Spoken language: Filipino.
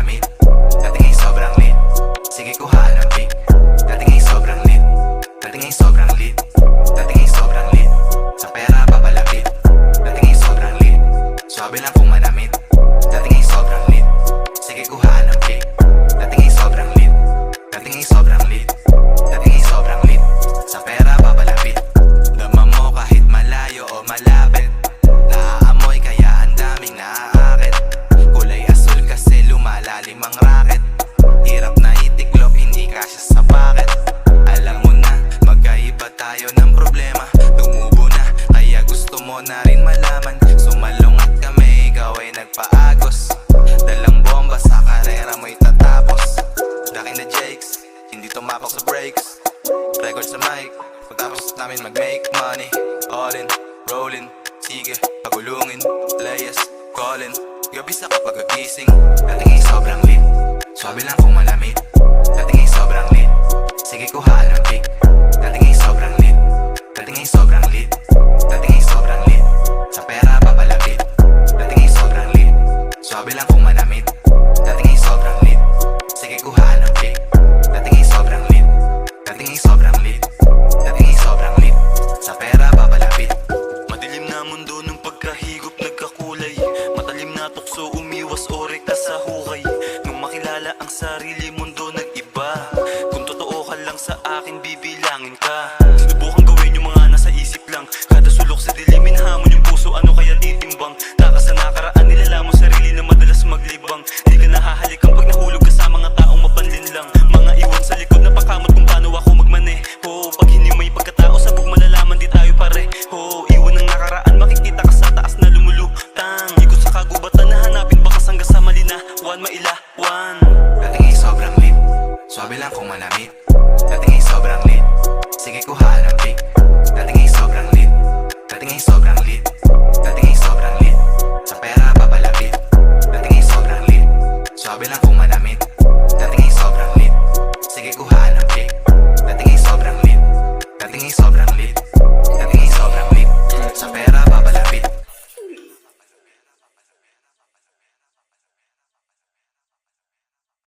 malamig. Dating ay sobrang lit. Sige kuhaan ang pic. Dating ay sobrang lit. Dating ay sobrang lit. Dating ay sobrang lit. Sa pera papalapit. Dating ay sobrang lit. Swabe lang kung manamit. Dating ay sobrang lit. Sige kuhaan ang pic. Dating ay sobrang lit. Dating ay sobrang lit. Dating ay sobrang lit. Sa pera papalapit. Dama mo kahit malayo o malapit. Naaamoy kaya ang daming naaakit. Kulay asul kasi lumalalim ang racket. Hirap na itiklop, hindi kasya sa packet. Alam mo na, magkaiba tayo ng problema. Tumubo na, kaya gusto mo na rin malaman. Sumalungat kami, ikaw ay nagpaagos. Dalang bomba sa karera mo'y tatapos. Daking na Jakes, hindi tumapok sa brakes. Record sa mic, pagtapos namin mag-make money. All in, rolling, sige, pagulungin. Players, calling, gabi sa kapag agising. Dating ay sobrang lit. Swabe lang kung malamig. Dating ay sobrang lit. Sige kuhaan ang pic. Dating ay sobrang lit. Dating ay sobrang lit. Dating ay sobrang lit. Sa pera papalapit. Dating ay sobrang lit. Swabe lang kung manamit. Dating ay sobrang lit. Sige kuhaan ang pic. Dating ay sobrang lit. Dating ay sobrang lit. Dating ay sobrang lit. Sa pera papalapit. Madilim na mundo nung pagkahigop nagkakulay. Matalim na tukso umiwas o rekta sa hukay. Nung makilala ang sarili